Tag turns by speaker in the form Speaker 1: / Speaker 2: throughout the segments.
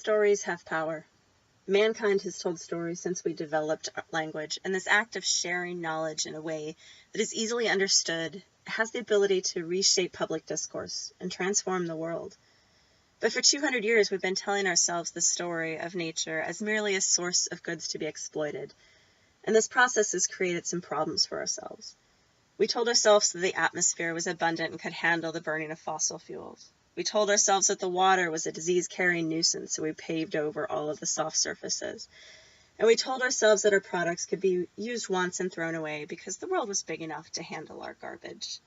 Speaker 1: Stories have power. Mankind has told stories since we developed language, and this act of sharing knowledge in a way that is easily understood has the ability to reshape public discourse and transform the world. But for 200 years, we've been telling ourselves the story of nature as merely a source of goods to be exploited, and this process has created some problems for ourselves. We told ourselves that the atmosphere was abundant and could handle the burning of fossil fuels. We told ourselves that the water was a disease-carrying nuisance, so we paved over all of the soft surfaces. And we told ourselves that our products could be used once and thrown away because the world was big enough to handle our garbage.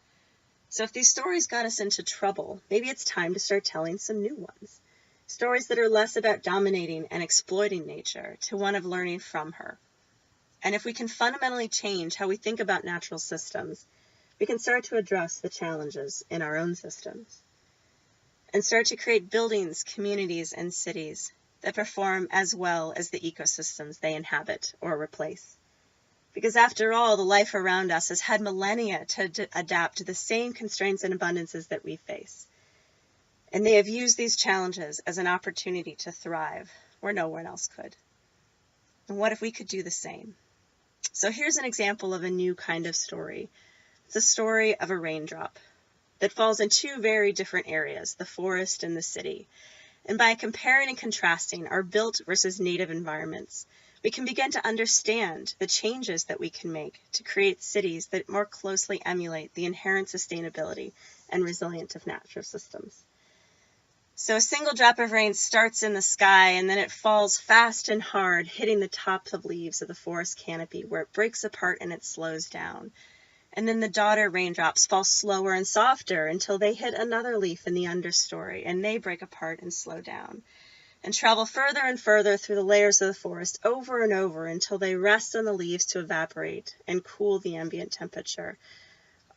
Speaker 1: So if these stories got us into trouble, maybe it's time to start telling some new ones. Stories that are less about dominating and exploiting nature to one of learning from her. And if we can fundamentally change how we think about natural systems, we can start to address the challenges in our own systems and start to create buildings, communities, and cities that perform as well as the ecosystems they inhabit or replace. Because after all, the life around us has had millennia to adapt to the same constraints and abundances that we face. And they have used these challenges as an opportunity to thrive where no one else could. And what if we could do the same? So here's an example of a new kind of story. It's a story of a raindrop that falls in two very different areas, the forest and the city. And by comparing and contrasting our built versus native environments, we can begin to understand the changes that we can make to create cities that more closely emulate the inherent sustainability and resilience of natural systems. So a single drop of rain starts in the sky and then it falls fast and hard, hitting the tops of leaves of the forest canopy where it breaks apart and it slows down. And then the daughter raindrops fall slower and softer until they hit another leaf in the understory and they break apart and slow down and travel further and further through the layers of the forest over and over until they rest on the leaves to evaporate and cool the ambient temperature,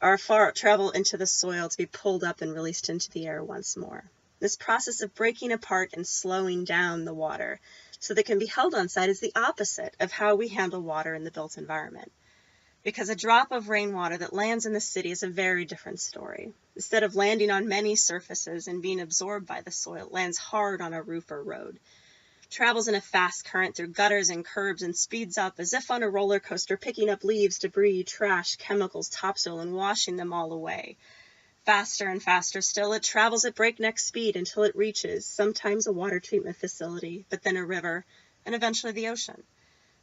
Speaker 1: or travel into the soil to be pulled up and released into the air once more. This process of breaking apart and slowing down the water so that it can be held on site is the opposite of how we handle water in the built environment. Because a drop of rainwater that lands in the city is a very different story. Instead of landing on many surfaces and being absorbed by the soil, it lands hard on a roof or road, travels in a fast current through gutters and curbs and speeds up as if on a roller coaster, picking up leaves, debris, trash, chemicals, topsoil, and washing them all away. Faster and faster still, it travels at breakneck speed until it reaches sometimes a water treatment facility, but then a river, and eventually the ocean.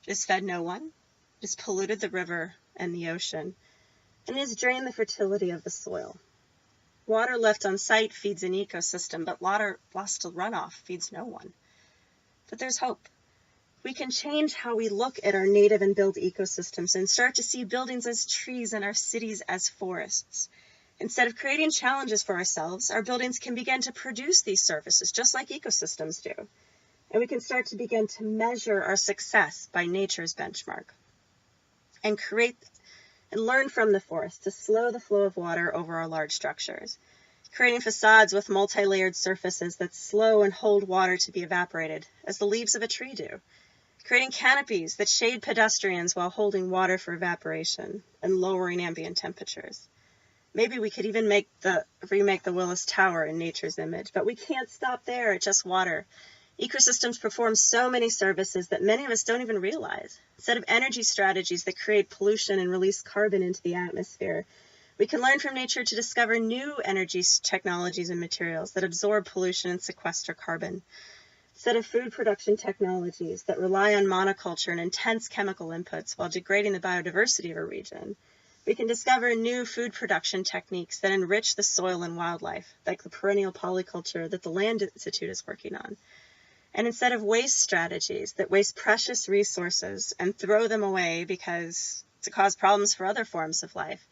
Speaker 1: It has fed no one. It has polluted the river and the ocean, and it has drained the fertility of the soil. Water left on site feeds an ecosystem, but water lost to runoff feeds no one. But there's hope. We can change how we look at our native and built ecosystems and start to see buildings as trees and our cities as forests. Instead of creating challenges for ourselves, our buildings can begin to produce these services just like ecosystems do. And we can start to begin to measure our success by nature's benchmark and create and learn from the forest to slow the flow of water over our large structures, creating facades with multi-layered surfaces that slow and hold water to be evaporated, as the leaves of a tree do, creating canopies that shade pedestrians while holding water for evaporation and lowering ambient temperatures. Maybe we could even remake the Willis Tower in nature's image, but we can't stop there at just water. Ecosystems perform so many services that many of us don't even realize. Instead of energy strategies that create pollution and release carbon into the atmosphere, we can learn from nature to discover new energy technologies and materials that absorb pollution and sequester carbon. Instead of food production technologies that rely on monoculture and intense chemical inputs while degrading the biodiversity of a region, we can discover new food production techniques that enrich the soil and wildlife, like the perennial polyculture that the Land Institute is working on. And instead of waste strategies that waste precious resources and throw them away because to cause problems for other forms of life,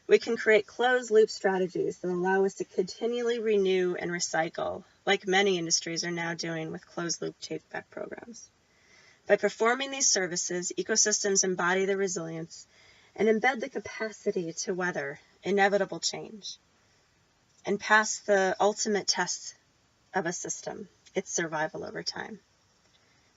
Speaker 1: we can create closed-loop strategies that allow us to continually renew and recycle, like many industries are now doing with closed-loop take-back programs. By performing these services, ecosystems embody the resilience and embed the capacity to weather inevitable change and pass the ultimate test of a system, its survival over time.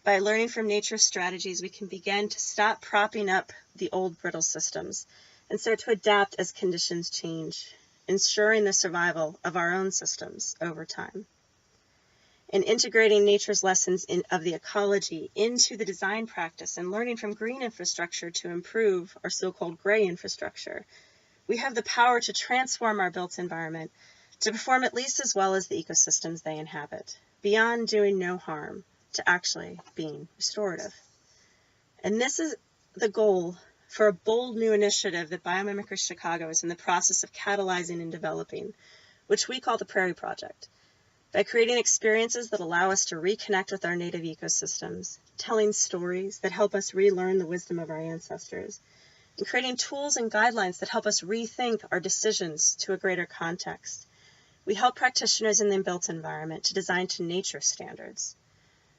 Speaker 1: By learning from nature's strategies, we can begin to stop propping up the old brittle systems and start to adapt as conditions change, ensuring the survival of our own systems over time. and integrating nature's lessons of the ecology into the design practice and learning from green infrastructure to improve our so-called gray infrastructure, we have the power to transform our built environment to perform at least as well as the ecosystems they inhabit, beyond doing no harm to actually being restorative. And this is the goal for a bold new initiative that Biomimicry Chicago is in the process of catalyzing and developing, which we call the Prairie Project. By creating experiences that allow us to reconnect with our native ecosystems, telling stories that help us relearn the wisdom of our ancestors, and creating tools and guidelines that help us rethink our decisions to a greater context, we help practitioners in the built environment to design to nature standards.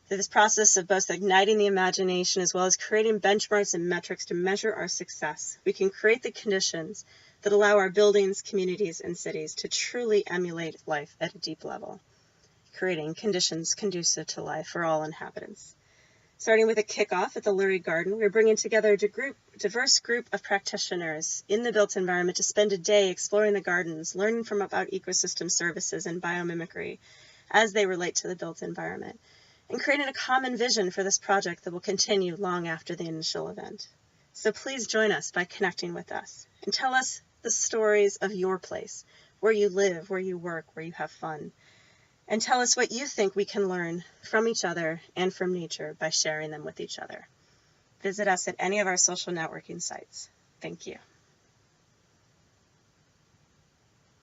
Speaker 1: Through this process of both igniting the imagination as well as creating benchmarks and metrics to measure our success, we can create the conditions that allow our buildings, communities, and cities to truly emulate life at a deep level, creating conditions conducive to life for all inhabitants. Starting with a kickoff at the Lurie Garden, we're bringing together a diverse group of practitioners in the built environment to spend a day exploring the gardens, learning about ecosystem services and biomimicry as they relate to the built environment, and creating a common vision for this project that will continue long after the initial event. So please join us by connecting with us and tell us the stories of your place, where you live, where you work, where you have fun. And tell us what you think we can learn from each other and from nature by sharing them with each other. Visit us at any of our social networking sites. Thank you.